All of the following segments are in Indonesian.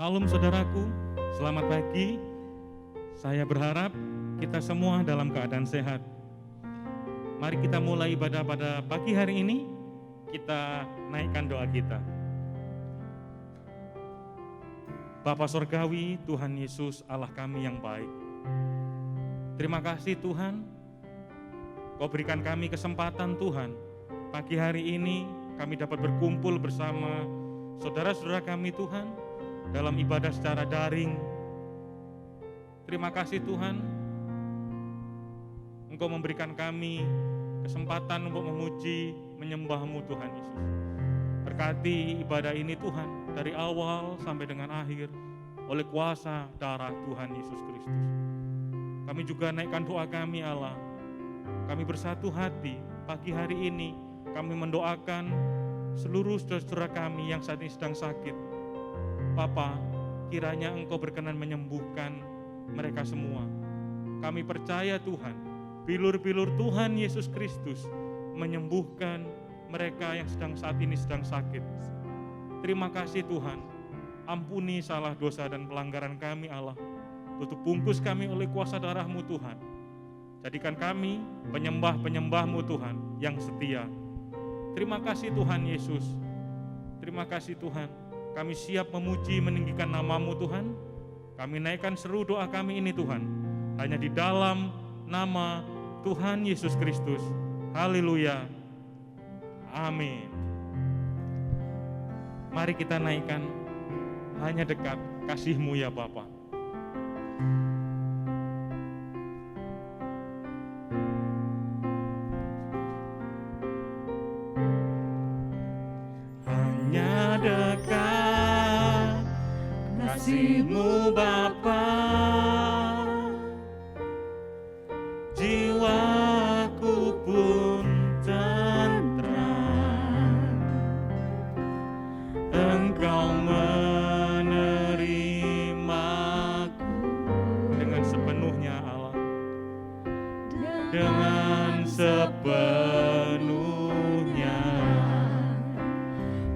Salam saudaraku, selamat pagi. Saya berharap kita semua dalam keadaan sehat. Mari kita mulai ibadah pada pagi hari ini. Kita naikkan doa kita. Bapa Sorgawi, Tuhan Yesus, Allah kami yang baik. Terima kasih Tuhan, Kau berikan kami kesempatan Tuhan. Pagi hari ini kami dapat berkumpul bersama saudara-saudara kami Tuhan, dalam ibadah secara daring. Terima kasih Tuhan, Engkau memberikan kami kesempatan untuk memuji, menyembah-Mu Tuhan Yesus. Berkati ibadah ini Tuhan, dari awal sampai dengan akhir, oleh kuasa darah Tuhan Yesus Kristus. Kami juga naikkan doa kami Allah. Kami bersatu hati, pagi hari ini kami mendoakan seluruh saudara-saudara kami yang saat ini sedang sakit. Bapa, kiranya Engkau berkenan menyembuhkan mereka semua. Kami percaya Tuhan, bilur-bilur Tuhan Yesus Kristus menyembuhkan mereka yang saat ini sedang sakit. Terima kasih Tuhan, ampuni salah dosa dan pelanggaran kami Allah. Tutup bungkus kami oleh kuasa darah-Mu Tuhan. Jadikan kami penyembah-penyembah-Mu Tuhan yang setia. Terima kasih Tuhan Yesus. Terima kasih Tuhan. Kami siap memuji, meninggikan nama-Mu Tuhan. Kami naikkan seru doa kami ini Tuhan, hanya di dalam nama Tuhan Yesus Kristus. Haleluya. Amin. Mari kita naikkan hanya dekat kasih-Mu ya Bapa. Hanya dekat kasih-Mu Bapa, jiwaku pun tentram. Engkau menerimaku dengan sepenuhnya Allah, dengan sepenuhnya.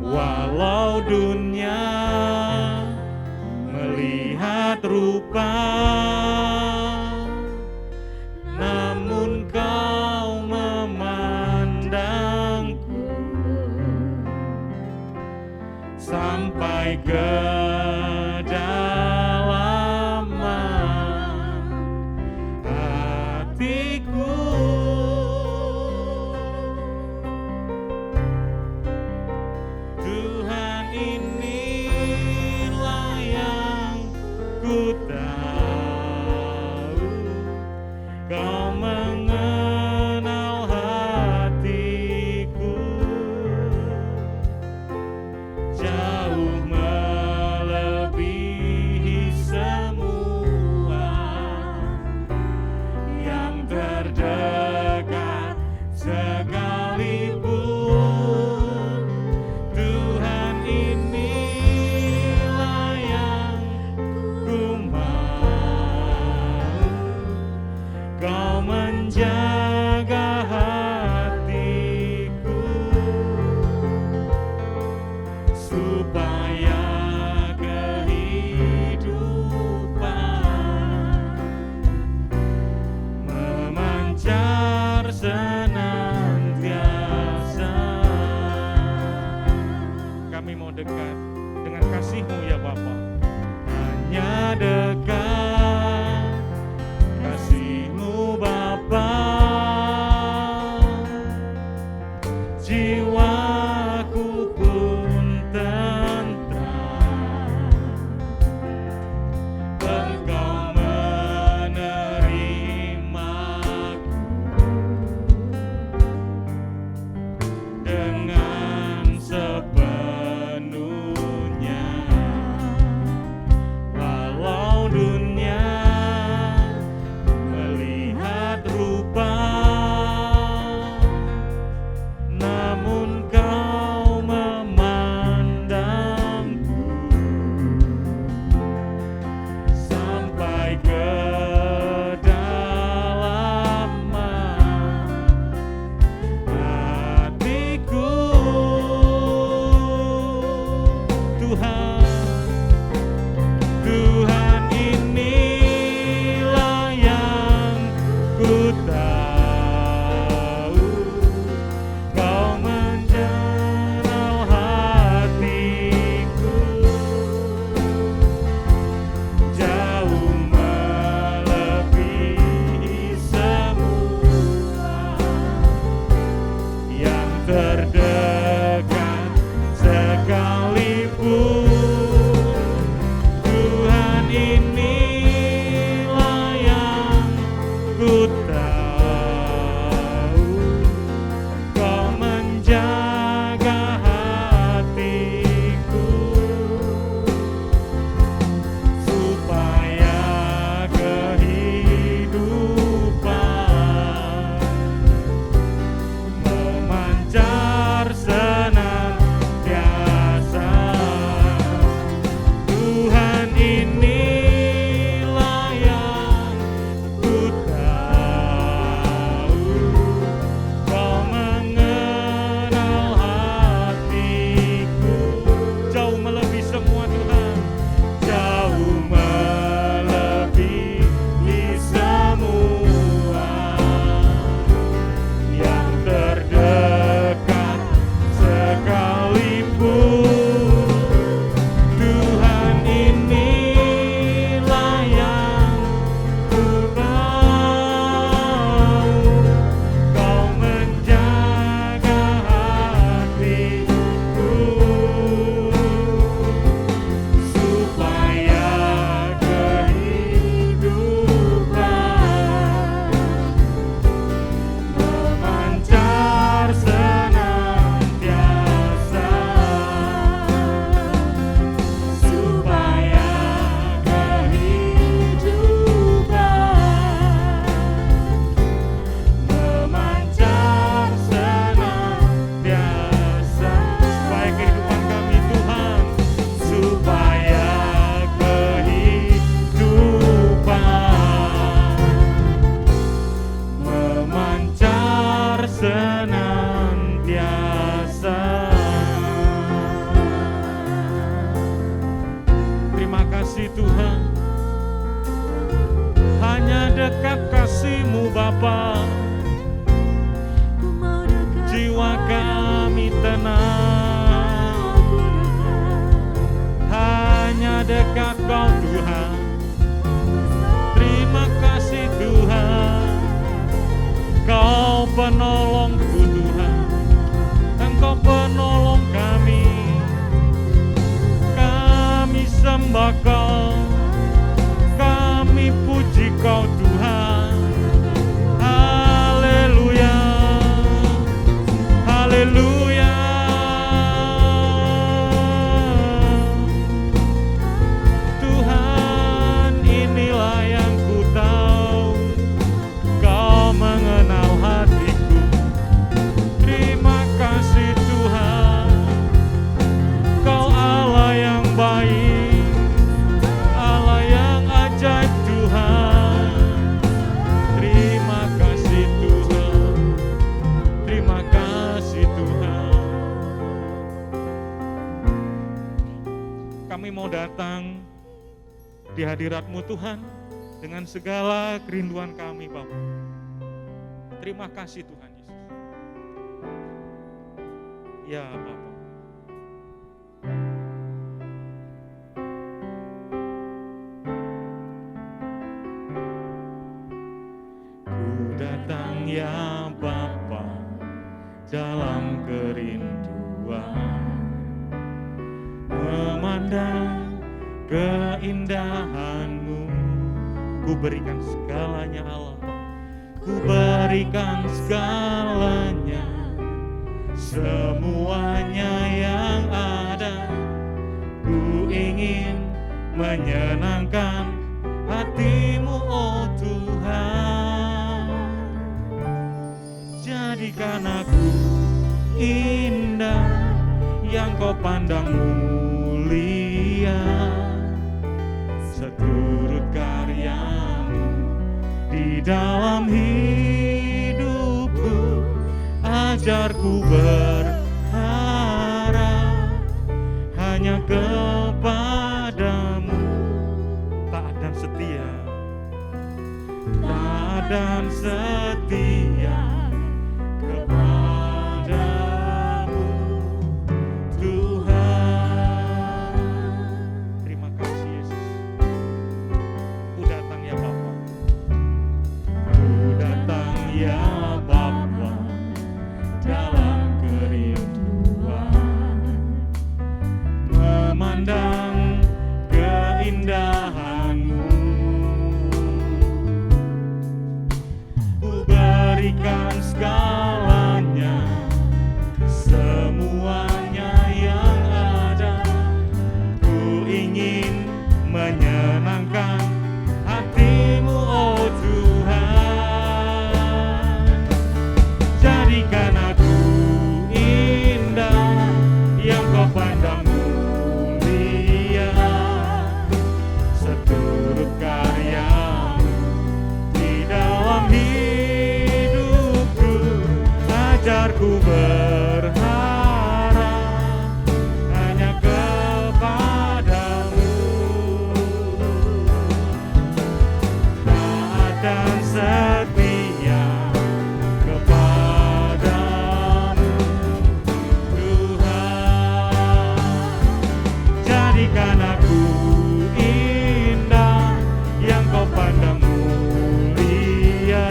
Walau dunia melihat rupa, namun Kau memandangku sampai kedalaman hatiku. Tuhan, inilah yang ku tahu, Kau mengenal hatiku jauh melebihi semua yang terdekat sekalipun. Tuhan, inilah yang ku mau, Kau menjaga hatiku supaya kehidupan memancar senantiasa. Kami mau dekat dengan kasih-Mu ya Bapa. Hanya dekat kasih-Mu Bapa, jiwaku pun tentram. Engkau menerimaku dekat kasih-Mu Bapa, jiwa kami tenang. Hanya dekat Kau Tuhan. Terima kasih Tuhan, Kau penolongku Tuhan, Engkau penolong kami. Kami sembah Kau, kami puji Kau Tuhan. Haleluya, haleluya. Tuhan, inilah yang ku tahu, Kau mengenal hatiku. Terima kasih Tuhan, Kau Allah yang baik, Allah yang ajaib Tuhan. Terima kasih Tuhan, terima kasih Tuhan. Kami mau datang di hadirat-Mu Tuhan dengan segala kerinduan kami Bapa. Terima kasih Tuhan Yesus. Ya Bapa. Ku datang ya Bapa dalam kerinduan, memandang keindahan-Mu. Ku berikan segalanya Allah, ku berikan segalanya, semuanya yang ada. Ku ingin menyenangkan hati-Mu oh Tuhan. Jadikan aku indah yang Kau pandang mulia, seturut karya-Mu di dalam hidupku. Ajarku berharap hanya kepada-Mu, taat dan setia, taat dan setia kepada-Mu Tuhan. Terima kasih Yesus. Ku datang ya Bapa, ku datang ya Bapa dalam kerinduan, memandang keindahan-Mu. Ku berikan segalanya, semuanya yang ada. Ku ingin menyenangkan hati-Mu oh Tuhan. Jadikan aku indah yang Kau pandang mulia, seturut karya-Mu di dalam hidupku. Ajarku berharap hanya kepada-Mu, taat dan setia kepada-Mu Tuhan. Jadikan aku indah yang Kau pandang mulia,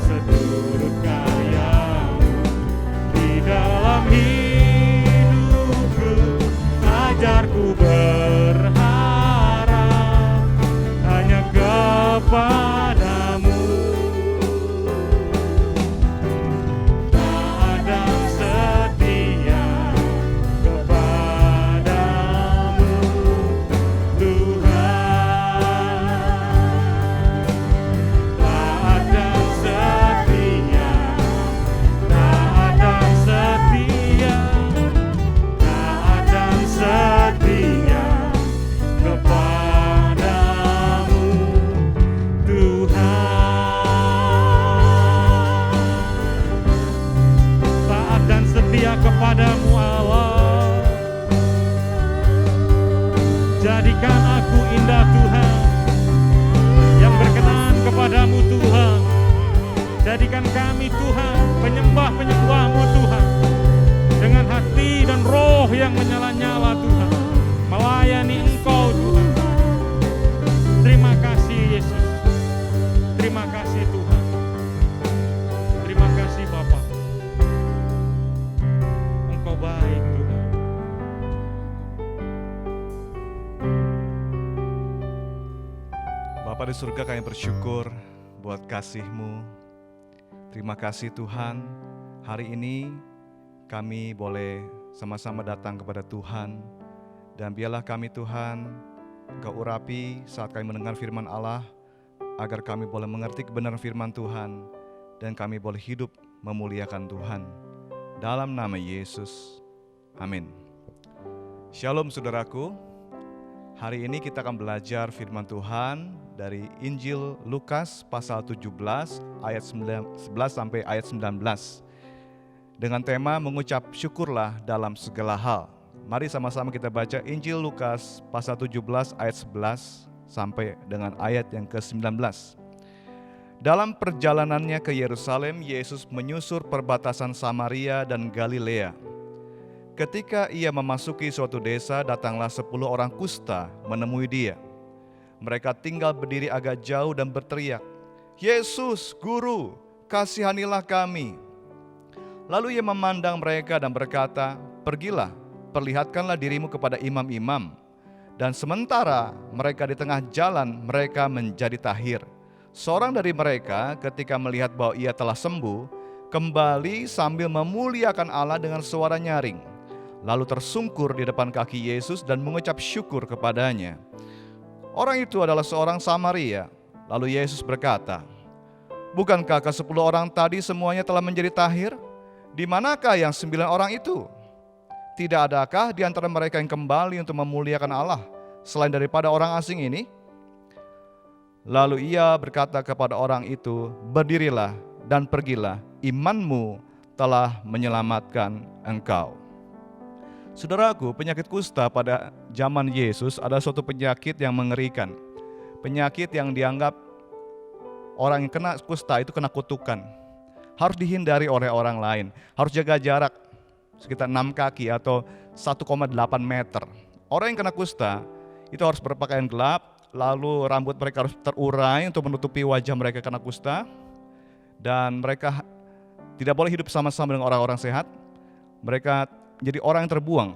seturut karya-Mu di dalam hidupku. Ajarku berharap hanya kepada-Mu, taat dan setia kepada-Mu Tuhan. Taat dan setia, taat dan setia, taat dan setia kepada-Mu Tuhan. Jadikan kami Tuhan penyembah-penyembah-Mu Tuhan, dengan hati dan roh yang menyala-nyala Tuhan, melayani Engkau Tuhan. Terima kasih Yesus, terima kasih Tuhan, terima kasih Bapa. Engkau baik Tuhan. Bapa di surga, kami bersyukur buat kasih-Mu. Terima kasih Tuhan, hari ini kami boleh sama-sama datang kepada Tuhan. Dan biarlah kami Tuhan, Engkau urapi saat kami mendengar firman Allah, agar kami boleh mengerti kebenaran firman Tuhan, dan kami boleh hidup memuliakan Tuhan. Dalam nama Yesus, amin. Shalom saudaraku, hari ini kita akan belajar firman Tuhan dari Injil Lukas pasal 17 ayat 11 sampai ayat 19. Dengan tema mengucap syukurlah dalam segala hal. Mari sama-sama kita baca Injil Lukas pasal 17 ayat 11 sampai dengan ayat yang ke-19. Dalam perjalanannya ke Yerusalem, Yesus menyusur perbatasan Samaria dan Galilea. Ketika ia memasuki suatu desa, datanglah 10 orang kusta menemui dia. Mereka tinggal berdiri agak jauh dan berteriak, "Yesus, Guru, kasihanilah kami." Lalu ia memandang mereka dan berkata, "Pergilah, perlihatkanlah dirimu kepada imam-imam." Dan sementara mereka di tengah jalan, mereka menjadi tahir. Seorang dari mereka ketika melihat bahwa ia telah sembuh, kembali sambil memuliakan Allah dengan suara nyaring. Lalu tersungkur di depan kaki Yesus dan mengucap syukur kepadanya. Orang itu adalah seorang Samaria. Lalu Yesus berkata, "Bukankah ke-10 orang tadi semuanya telah menjadi tahir? Di manakah yang 9 orang itu? Tidak adakah di antara mereka yang kembali untuk memuliakan Allah selain daripada orang asing ini?" Lalu ia berkata kepada orang itu, "Berdirilah dan pergilah, imanmu telah menyelamatkan engkau." Saudaraku, penyakit kusta pada zaman Yesus adalah suatu penyakit yang mengerikan. Penyakit yang dianggap orang yang kena kusta itu kena kutukan. Harus dihindari oleh orang lain, harus jaga jarak sekitar 6 kaki atau 1,8 meter. Orang yang kena kusta itu harus berpakaian gelap, lalu rambut mereka harus terurai untuk menutupi wajah mereka kena kusta, dan mereka tidak boleh hidup sama-sama dengan orang-orang sehat. Mereka jadi orang yang terbuang,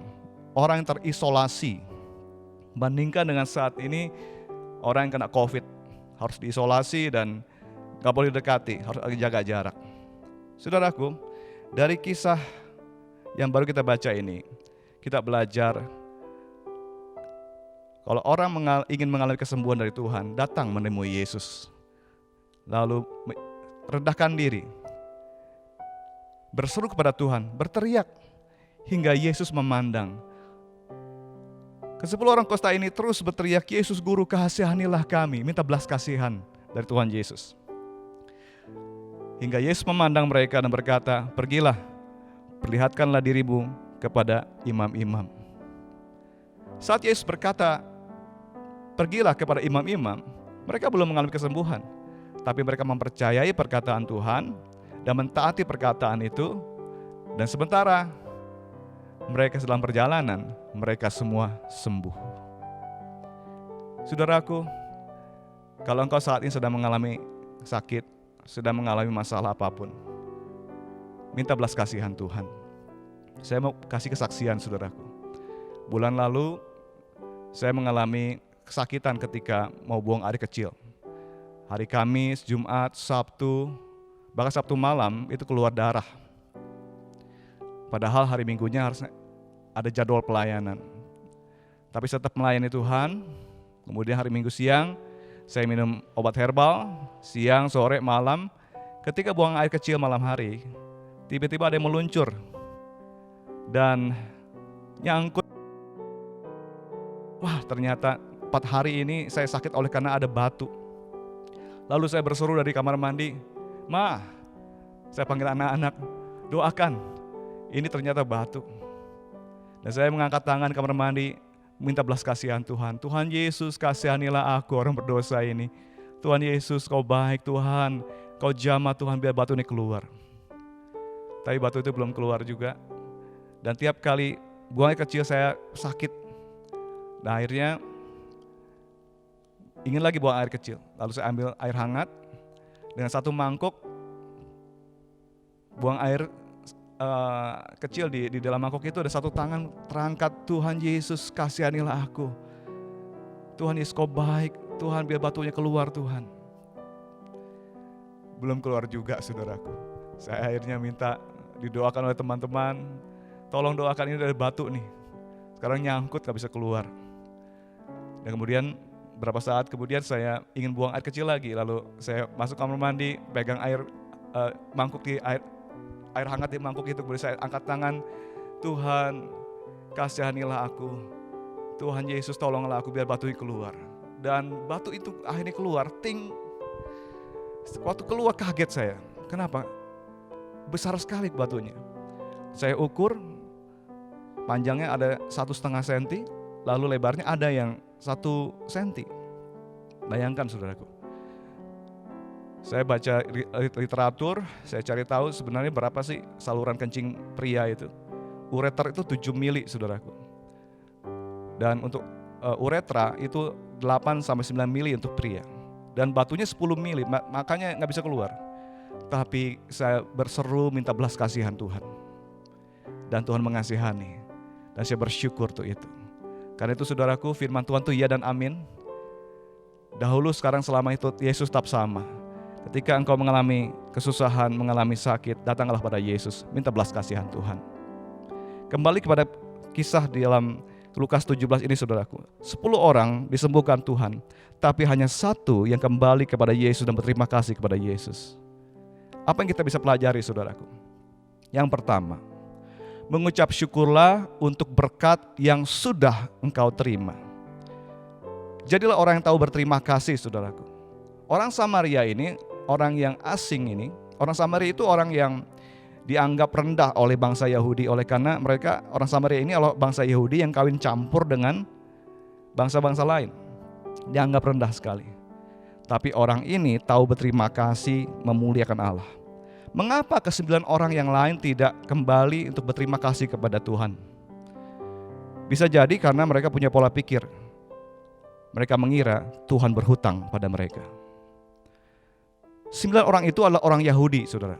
orang yang terisolasi. Bandingkan dengan saat ini, orang yang kena COVID harus diisolasi dan gak boleh dekati, harus jaga jarak. Saudaraku, dari kisah yang baru kita baca ini, kita belajar kalau orang ingin mengalami kesembuhan dari Tuhan, datang menemui Yesus. Lalu rendahkan diri, berseru kepada Tuhan, berteriak, hingga Yesus memandang. Ke-10 orang kusta ini terus berteriak, "Yesus, Guru, kasihanilah kami." Minta belas kasihan dari Tuhan Yesus. Hingga Yesus memandang mereka dan berkata, "Pergilah, perlihatkanlah dirimu kepada imam-imam." Saat Yesus berkata, "Pergilah kepada imam-imam," mereka belum mengalami kesembuhan. Tapi mereka mempercayai perkataan Tuhan dan mentaati perkataan itu. Dan sementara mereka sedang perjalanan, mereka semua sembuh. Saudaraku, kalau engkau saat ini sedang mengalami sakit, sedang mengalami masalah apapun, minta belas kasihan Tuhan. Saya mau kasih kesaksian saudaraku. Bulan lalu saya mengalami kesakitan ketika mau buang air kecil. Hari Kamis, Jumat, Sabtu, bahkan Sabtu malam itu keluar darah. Padahal hari Minggunya harus ada jadwal pelayanan. Tapi saya tetap melayani Tuhan. Kemudian hari Minggu siang saya minum obat herbal, siang, sore, malam. Ketika buang air kecil malam hari, tiba-tiba ada yang meluncur dan nyangkut. Wah, ternyata 4 hari ini saya sakit oleh karena ada batu. Lalu saya berseru dari kamar mandi, "Ma," saya panggil anak-anak, "doakan, ini ternyata batu." Dan saya mengangkat tangan di kamar mandi, minta belas kasihan Tuhan. "Tuhan Yesus, kasihanilah aku orang berdosa ini. Tuhan Yesus, Kau baik Tuhan. Kau jamah Tuhan biar batu ini keluar. Tapi batu itu belum keluar juga. Dan tiap kali buang air kecil saya sakit. Dan akhirnya ingin lagi buang air kecil. Lalu saya ambil air hangat dengan satu mangkuk, buang air kecil di dalam mangkuk itu ada satu tangan terangkat, Tuhan Yesus kasihanilah aku. Tuhan Yesus kau baik, Tuhan biar batunya keluar Tuhan. Belum keluar juga saudaraku. Saya akhirnya minta didoakan oleh teman-teman, tolong doakan ini dari batu nih. Sekarang nyangkut gak bisa keluar. Dan kemudian beberapa saat kemudian saya ingin buang air kecil lagi. Lalu saya masuk kamar mandi, pegang air mangkuk di air hangat di mangkuk itu. Kemudian saya angkat tangan, Tuhan kasihanilah aku. Tuhan Yesus tolonglah aku biar batu itu keluar. Dan batu itu akhirnya keluar, ting. Waktu keluar kaget saya. Kenapa? Besar sekali batunya. Saya ukur, panjangnya ada 1,5 cm, lalu lebarnya ada yang 1 cm. Bayangkan saudaraku. Saya baca literatur, saya cari tahu sebenarnya berapa sih saluran kencing pria itu. Ureter itu 7 mili saudaraku. Dan untuk uretra itu 8-9 mili untuk pria. Dan batunya 10 mili, makanya gak bisa keluar. Tapi saya berseru minta belas kasihan Tuhan. Dan Tuhan mengasihani. Dan saya bersyukur untuk itu. Karena itu saudaraku, firman Tuhan itu ya dan amin. Dahulu, sekarang, selama itu Yesus tetap sama. Ketika engkau mengalami kesusahan, mengalami sakit, datanglah pada Yesus, minta belas kasihan Tuhan. Kembali kepada kisah di dalam Lukas 17 ini saudaraku. 10 orang disembuhkan Tuhan, tapi hanya 1 yang kembali kepada Yesus dan berterima kasih kepada Yesus. Apa yang kita bisa pelajari saudaraku? Yang pertama, mengucap syukurlah untuk berkat yang sudah engkau terima. Jadilah orang yang tahu berterima kasih saudaraku. Orang Samaria ini, orang yang asing ini, orang Samaria itu orang yang dianggap rendah oleh bangsa Yahudi, oleh karena mereka, orang Samaria ini adalah bangsa Yahudi yang kawin campur dengan bangsa-bangsa lain. Dianggap rendah sekali. Tapi orang ini tahu berterima kasih, memuliakan Allah. Mengapa ke-9 orang yang lain tidak kembali untuk berterima kasih kepada Tuhan? Bisa jadi karena mereka punya pola pikir. Mereka mengira Tuhan berhutang pada mereka. 9 orang itu adalah orang Yahudi, saudara.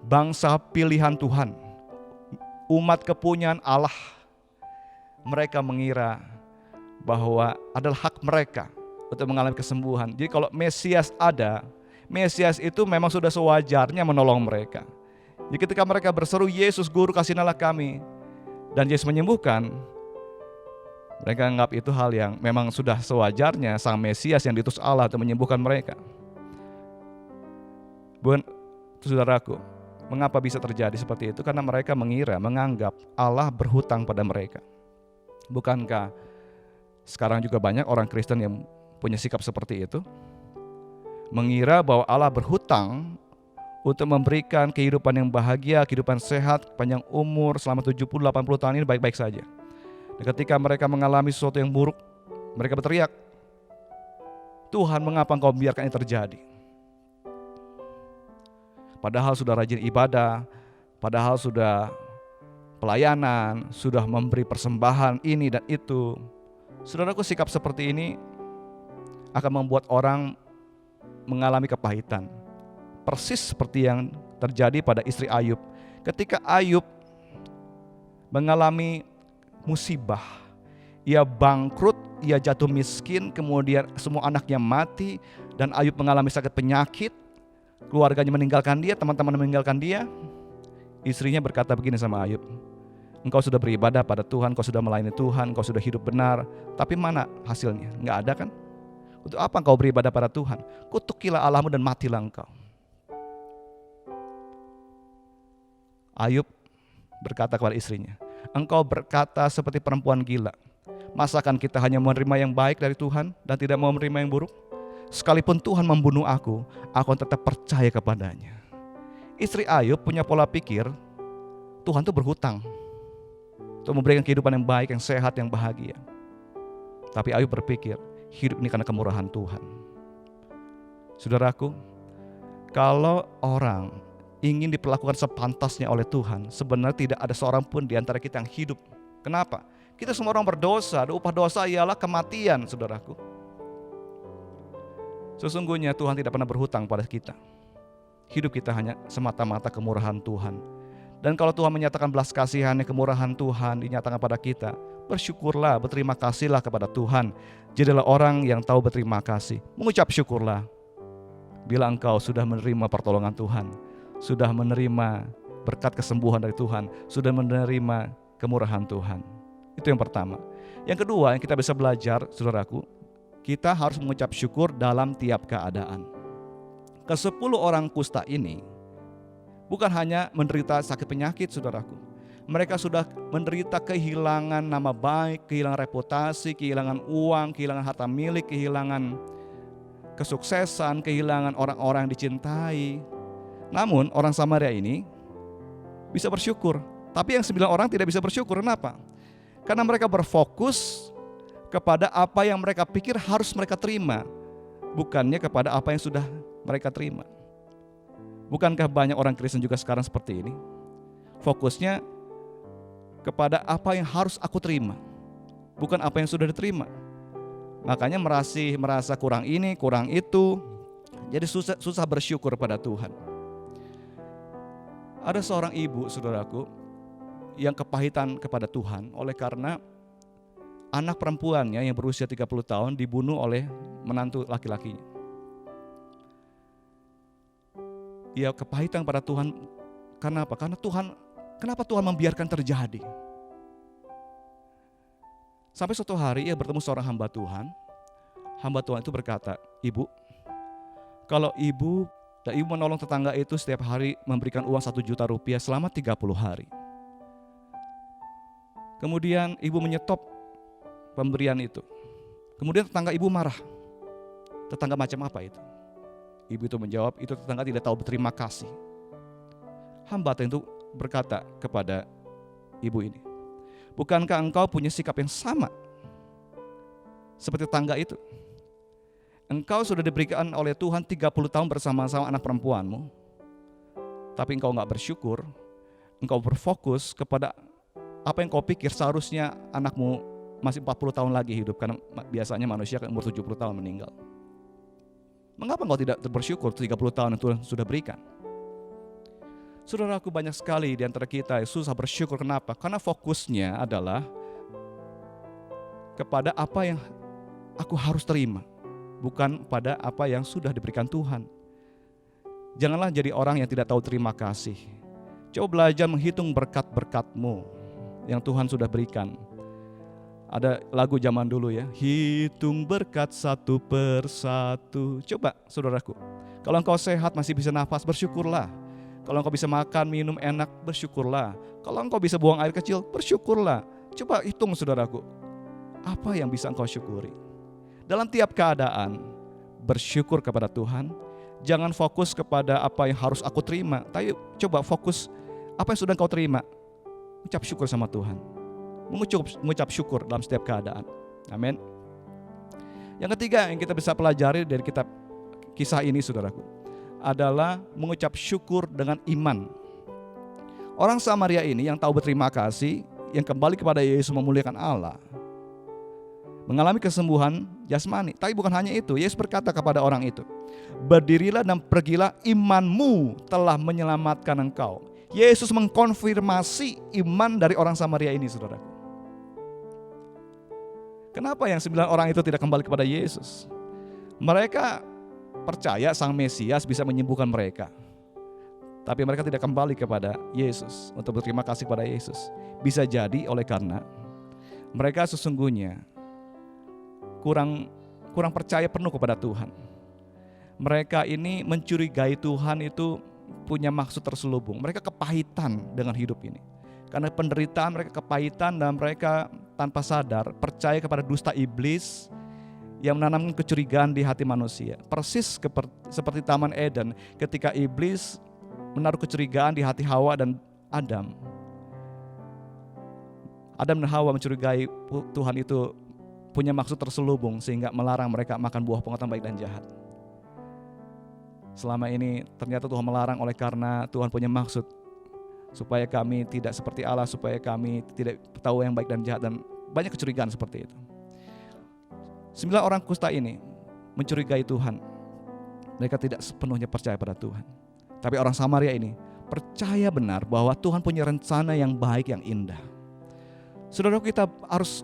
Bangsa pilihan Tuhan, umat kepunyaan Allah. Mereka mengira bahwa adalah hak mereka untuk mengalami kesembuhan. Jadi kalau Mesias ada, Mesias itu memang sudah sewajarnya menolong mereka. Jadi ketika mereka berseru, Yesus Guru kasihanilah kami, dan Yesus menyembuhkan, mereka anggap itu hal yang memang sudah sewajarnya sang Mesias yang diutus Allah untuk menyembuhkan mereka. Bukan, saudaraku, mengapa bisa terjadi seperti itu? Karena mereka menganggap Allah berhutang pada mereka. Bukankah sekarang juga banyak orang Kristen yang punya sikap seperti itu? Mengira bahwa Allah berhutang untuk memberikan kehidupan yang bahagia, kehidupan sehat, panjang umur selama 70-80 tahun ini baik-baik saja. Dan ketika mereka mengalami sesuatu yang buruk, mereka berteriak, Tuhan, mengapa engkau biarkan ini terjadi? Padahal sudah rajin ibadah, padahal sudah pelayanan, sudah memberi persembahan ini dan itu. Saudaraku, sikap seperti ini akan membuat orang mengalami kepahitan. Persis seperti yang terjadi pada istri Ayub. Ketika Ayub mengalami musibah, ia bangkrut, ia jatuh miskin, kemudian semua anaknya mati, dan Ayub mengalami sakit penyakit, keluarganya meninggalkan dia, teman-teman meninggalkan dia. Istrinya berkata begini sama Ayub, engkau sudah beribadah pada Tuhan, engkau sudah melayani Tuhan, engkau sudah hidup benar, tapi mana hasilnya? Enggak ada kan? Untuk apa engkau beribadah pada Tuhan? Kutukilah Allahmu dan matilah engkau. Ayub berkata kepada istrinya, engkau berkata seperti perempuan gila. Masakan kita hanya menerima yang baik dari Tuhan dan tidak mau menerima yang buruk? Sekalipun Tuhan membunuh aku akan tetap percaya kepadanya. Istri Ayub punya pola pikir Tuhan itu berhutang untuk memberikan kehidupan yang baik, yang sehat, yang bahagia. Tapi Ayub berpikir hidup ini karena kemurahan Tuhan. Saudaraku, Kalau orang ingin diperlakukan sepantasnya oleh Tuhan, sebenarnya tidak ada seorang pun di antara kita yang hidup. Kenapa? Kita semua orang berdosa, upah dosa ialah kematian, saudaraku. Sesungguhnya Tuhan tidak pernah berhutang pada kita. Hidup kita hanya semata-mata kemurahan Tuhan. Dan kalau Tuhan menyatakan belas kasihan, kemurahan Tuhan dinyatakan pada kita, bersyukurlah, berterima kasihlah kepada Tuhan. Jadilah orang yang tahu berterima kasih, mengucap syukurlah. Bila engkau sudah menerima pertolongan Tuhan, sudah menerima berkat kesembuhan dari Tuhan, sudah menerima kemurahan Tuhan. Itu yang pertama. Yang kedua yang kita bisa belajar, saudaraku, kita harus mengucap syukur dalam tiap keadaan. Ke-10 orang kusta ini bukan hanya menderita sakit penyakit, saudaraku. Mereka sudah menderita kehilangan nama baik, kehilangan reputasi, kehilangan uang, kehilangan harta milik, kehilangan kesuksesan, kehilangan orang-orang yang dicintai. Namun orang Samaria ini bisa bersyukur. Tapi yang 9 orang tidak bisa bersyukur. Kenapa? Karena mereka berfokus kepada apa yang mereka pikir harus mereka terima, bukannya kepada apa yang sudah mereka terima. Bukankah banyak orang Kristen juga sekarang seperti ini? Fokusnya kepada apa yang harus aku terima, bukan apa yang sudah diterima. Makanya merasa kurang ini, kurang itu. Jadi susah bersyukur pada Tuhan. Ada seorang ibu, saudaraku, yang kepahitan kepada Tuhan oleh karena anak perempuannya yang berusia 30 tahun dibunuh oleh menantu laki-lakinya. Ia kepahitan pada Tuhan karena apa? Kenapa Tuhan membiarkan terjadi? Sampai suatu hari ia bertemu seorang hamba Tuhan. Hamba Tuhan itu berkata, "Ibu, kalau ibu menolong tetangga itu setiap hari memberikan uang 1 juta rupiah selama 30 hari. Kemudian ibu menyetop pemberian itu. Kemudian tetangga ibu marah. Tetangga macam apa itu? Ibu itu menjawab, itu tetangga tidak tahu berterima kasih. Hamba Tuhan itu berkata kepada ibu ini, bukankah engkau punya sikap yang sama seperti tetangga itu? Engkau sudah diberikan oleh Tuhan 30 tahun bersama-sama anak perempuanmu, tapi engkau gak bersyukur, engkau berfokus kepada apa yang kau pikir seharusnya anakmu masih 40 tahun lagi hidup, karena biasanya manusia kan umur 70 tahun meninggal. Mengapa engkau tidak bersyukur 30 tahun yang Tuhan sudah berikan? Saudaraku, banyak sekali di antara kita yang susah bersyukur. Kenapa? Karena fokusnya adalah kepada apa yang aku harus terima, bukan pada apa yang sudah diberikan Tuhan. Janganlah jadi orang yang tidak tahu terima kasih. Coba belajar menghitung berkat-berkat-mu yang Tuhan sudah berikan. Ada lagu zaman dulu ya, hitung berkat satu persatu. Coba saudaraku, kalau engkau sehat masih bisa nafas, bersyukurlah. Kalau engkau bisa makan, minum enak, bersyukurlah. Kalau engkau bisa buang air kecil, bersyukurlah. Coba hitung saudaraku, apa yang bisa engkau syukuri. Dalam tiap keadaan, bersyukur kepada Tuhan. Jangan fokus kepada apa yang harus aku terima, tapi coba fokus apa yang sudah engkau terima. Ucap syukur sama Tuhan. Mengucap syukur dalam setiap keadaan. Amin. Yang ketiga yang kita bisa pelajari dari kitab kisah ini, saudaraku, adalah mengucap syukur dengan iman. Orang Samaria ini yang tahu berterima kasih, yang kembali kepada Yesus memuliakan Allah, mengalami kesembuhan jasmani. Tapi bukan hanya itu, Yesus berkata kepada orang itu, berdirilah dan pergilah, imanmu telah menyelamatkan engkau. Yesus mengkonfirmasi iman dari orang Samaria ini, saudaraku. Kenapa yang 9 orang itu tidak kembali kepada Yesus? Mereka percaya Sang Mesias bisa menyembuhkan mereka, tapi mereka tidak kembali kepada Yesus untuk berterima kasih kepada Yesus. Bisa jadi oleh karena mereka sesungguhnya kurang percaya penuh kepada Tuhan. Mereka ini mencurigai Tuhan itu punya maksud terselubung. Mereka kepahitan dengan hidup ini. Karena penderitaan mereka kepahitan, dan mereka tanpa sadar percaya kepada dusta iblis yang menanamkan kecurigaan di hati manusia. Persis seperti Taman Eden ketika iblis menaruh kecurigaan di hati Hawa dan Adam. Adam dan Hawa mencurigai Tuhan itu punya maksud terselubung sehingga melarang mereka makan buah pengetahuan baik dan jahat. selama ini ternyata Tuhan melarang oleh karena Tuhan punya maksud supaya kami tidak seperti Allah, supaya kami tidak tahu yang baik dan jahat, dan banyak kecurigaan seperti itu. 9 orang kusta ini mencurigai Tuhan. Mereka tidak sepenuhnya percaya pada Tuhan. Tapi orang Samaria ini percaya benar bahwa Tuhan punya rencana yang baik, yang indah. Saudara, kita harus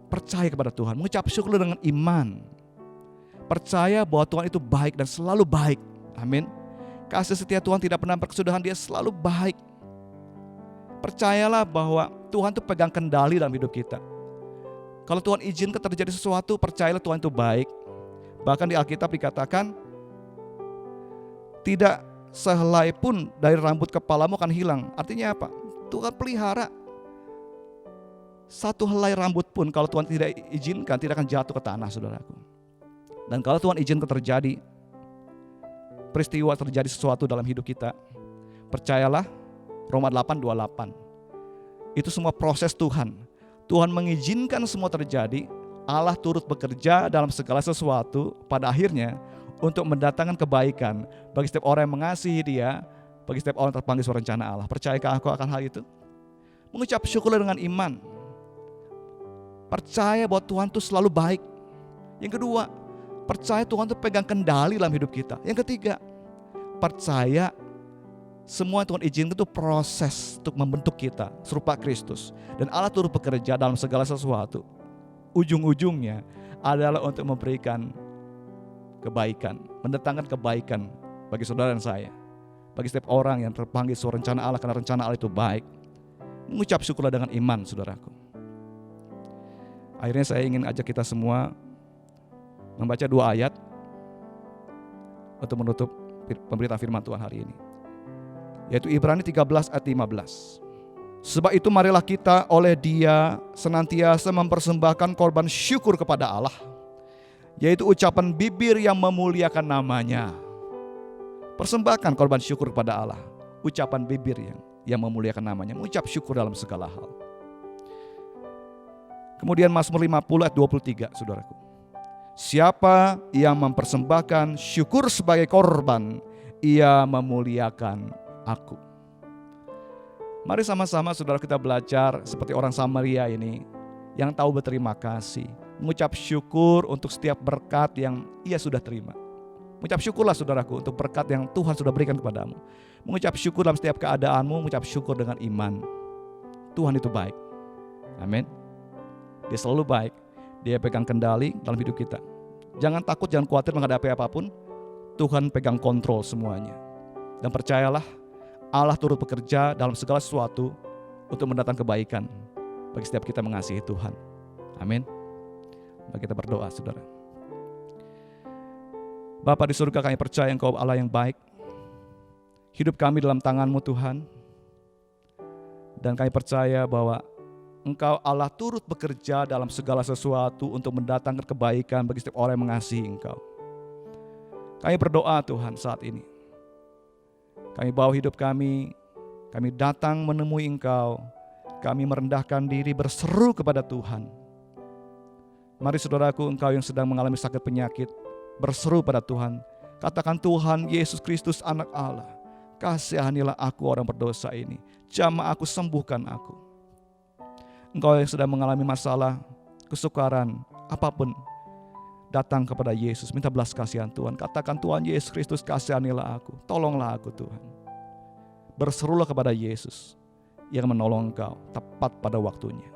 percaya kepada Tuhan, mengucap syukur dengan iman. Percaya bahwa Tuhan itu baik dan selalu baik. Amin. Kasih setia Tuhan tidak pernah berkesudahan, Dia selalu baik. Percayalah bahwa Tuhan itu pegang kendali dalam hidup kita. Kalau Tuhan izinkan terjadi sesuatu, percayalah Tuhan itu baik. Bahkan di Alkitab dikatakan, tidak sehelai pun dari rambut kepalamu akan hilang. Artinya apa? Tuhan pelihara. Satu helai rambut pun kalau Tuhan tidak izinkan, tidak akan jatuh ke tanah, saudaraku. Dan kalau Tuhan izinkan terjadi peristiwa, terjadi sesuatu dalam hidup kita, percayalah, Roma 8:28. Itu semua proses Tuhan. Tuhan mengizinkan semua terjadi. Allah turut bekerja dalam segala sesuatu pada akhirnya untuk mendatangkan kebaikan bagi setiap orang yang mengasihi Dia, bagi setiap orang yang terpanggil sesuai rencana Allah. Percayakah aku akan hal itu? Mengucap syukurlah dengan iman. Percaya bahwa Tuhan itu selalu baik. Yang kedua, percaya Tuhan itu pegang kendali dalam hidup kita. Yang ketiga, percaya semua Tuhan izinkan itu proses untuk membentuk kita serupa Kristus. Dan Allah turut bekerja dalam segala sesuatu. Ujung-ujungnya adalah untuk memberikan kebaikan, mendatangkan kebaikan bagi saudara dan saya. Bagi setiap orang yang terpanggil sesuai rencana Allah, karena rencana Allah itu baik. Mengucap syukurlah dengan iman, saudaraku. Akhirnya saya ingin ajak kita semua membaca 2 ayat untuk menutup pemberitaan firman Tuhan hari ini. Yaitu Ibrani 13 ayat 15. Sebab itu marilah kita oleh Dia senantiasa mempersembahkan korban syukur kepada Allah, yaitu ucapan bibir yang memuliakan nama-Nya. Persembahkan korban syukur kepada Allah, ucapan bibir yang memuliakan nama-Nya, mengucap syukur dalam segala hal. Kemudian Mazmur 50 ayat 23, saudaraku. Siapa yang mempersembahkan syukur sebagai korban, ia memuliakan aku. Mari sama-sama saudara kita belajar seperti orang Samaria ini yang tahu berterima kasih, mengucap syukur untuk setiap berkat yang ia sudah terima. Mengucap syukurlah saudaraku untuk berkat yang Tuhan sudah berikan kepadamu. Mengucap syukur dalam setiap keadaanmu, mengucap syukur dengan iman. Tuhan itu baik. Amin. Dia selalu baik. Dia pegang kendali dalam hidup kita. Jangan takut, jangan khawatir menghadapi apapun. Tuhan pegang kontrol semuanya. Dan percayalah, Allah turut bekerja dalam segala sesuatu untuk mendatangkan kebaikan bagi setiap kita mengasihi Tuhan. Amin. Mari kita berdoa, saudara. Bapa di surga, kami percaya Engkau Allah yang baik. Hidup kami dalam tangan-Mu, Tuhan. Dan kami percaya bahwa Engkau Allah turut bekerja dalam segala sesuatu untuk mendatangkan kebaikan bagi setiap orang yang mengasihi Engkau. Kami berdoa Tuhan saat ini. Kami bawa hidup kami datang menemui Engkau, kami merendahkan diri berseru kepada Tuhan. Mari saudaraku, engkau yang sedang mengalami sakit penyakit, berseru pada Tuhan. Katakan, Tuhan Yesus Kristus anak Allah, kasihanilah aku orang berdosa ini, jamah aku, sembuhkan aku. Engkau yang sedang mengalami masalah, kesukaran, apapun, datang kepada Yesus, minta belas kasihan Tuhan. Katakan, Tuhan Yesus Kristus, kasihanilah aku, tolonglah aku Tuhan. Berserulah kepada Yesus yang menolong engkau tepat pada waktunya.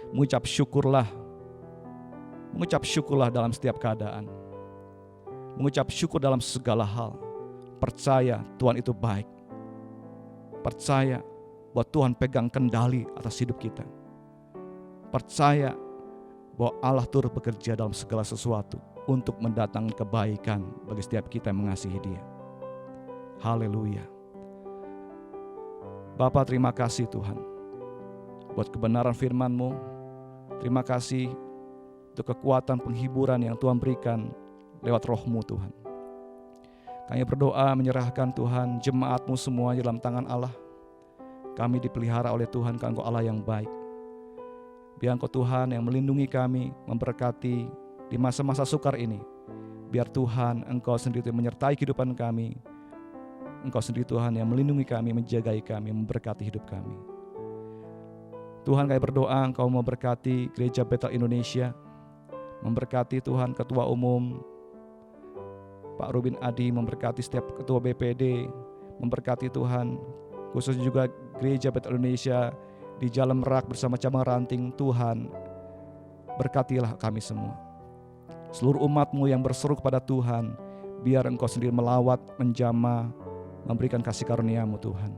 Mengucap syukurlah dalam setiap keadaan. Mengucap syukur dalam segala hal. Percaya Tuhan itu baik. Percaya bahwa Tuhan pegang kendali atas hidup kita. Percaya bahwa Allah turut bekerja dalam segala sesuatu untuk mendatangkan kebaikan bagi setiap kita yang mengasihi Dia. Haleluya. Bapa, terima kasih Tuhan buat kebenaran firman-Mu. Terima kasih untuk kekuatan penghiburan yang Tuhan berikan lewat Roh-Mu Tuhan. Kami berdoa menyerahkan Tuhan jemaat-Mu semuanya dalam tangan Allah. Kami dipelihara oleh Tuhan karena Engkau Allah yang baik. Biar Engkau Tuhan yang melindungi kami, memberkati di masa-masa sukar ini. Biar Tuhan Engkau sendiri yang menyertai kehidupan kami. Engkau sendiri Tuhan yang melindungi kami, menjagai kami, memberkati hidup kami. Tuhan, kami berdoa Engkau memberkati Gereja Betel Indonesia, memberkati Tuhan Ketua Umum Pak Rubin Adi, memberkati setiap Ketua BPD, memberkati Tuhan khususnya juga Gereja Betel Indonesia di Jalan Merak bersama cabang ranting. Tuhan, berkatilah kami semua. Seluruh umat-Mu yang berseru kepada Tuhan, biar Engkau sendiri melawat, menjamah, memberikan kasih karunia-Mu Tuhan.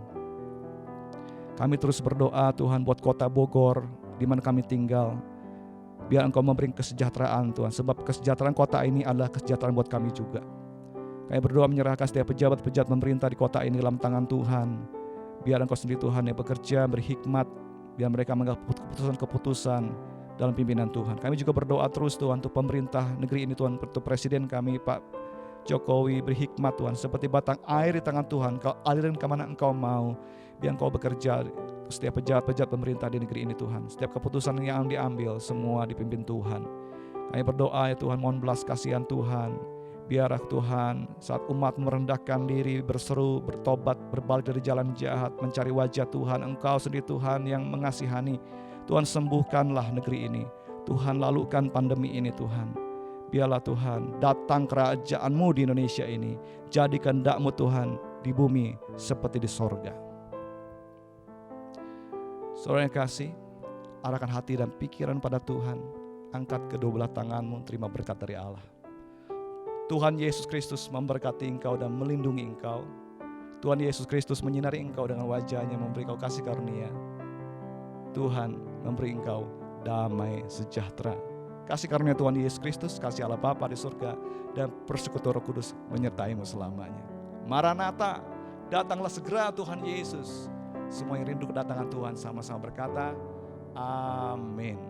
Kami terus berdoa Tuhan buat kota Bogor di mana kami tinggal. Biar Engkau memberi kesejahteraan Tuhan, sebab kesejahteraan kota ini adalah kesejahteraan buat kami juga. Kami berdoa menyerahkan setiap pejabat-pejabat pemerintah di kota ini dalam tangan Tuhan. Biar Engkau sendiri Tuhan yang bekerja, berhikmat, biar mereka mengambil keputusan-keputusan dalam pimpinan Tuhan. Kami juga berdoa terus Tuhan untuk pemerintah negeri ini Tuhan, untuk Presiden kami Pak Jokowi, berhikmat Tuhan, seperti batang air di tangan Tuhan, Kau alirin kemana Engkau mau. Biar Engkau bekerja setiap pejabat-pejabat pemerintah di negeri ini Tuhan. Setiap keputusan yang diambil semua dipimpin Tuhan. Kami berdoa ya Tuhan, mohon belas kasihan Tuhan. Biarlah Tuhan saat umat merendahkan diri, berseru, bertobat, berbalik dari jalan jahat, mencari wajah Tuhan, Engkau sendiri Tuhan yang mengasihani. Tuhan, sembuhkanlah negeri ini. Tuhan, lalukan pandemi ini Tuhan. Biarlah Tuhan datang kerajaan-Mu di Indonesia ini. Jadikan kehendak-Mu Tuhan di bumi seperti di sorga. Saudara yang kasih, arahkan hati dan pikiran pada Tuhan. Angkat kedua belah tanganmu, terima berkat dari Allah. Tuhan Yesus Kristus memberkati engkau dan melindungi engkau. Tuhan Yesus Kristus menyinari engkau dengan wajah-Nya, memberi engkau kasih karunia. Tuhan memberi engkau damai sejahtera. Kasih karunia Tuhan Yesus Kristus, kasih Allah Bapa di surga, dan persekutuan Roh Kudus menyertai-mu selamanya. Maranatha, datanglah segera Tuhan Yesus. Semua yang rindu kedatangan Tuhan sama-sama berkata, amin.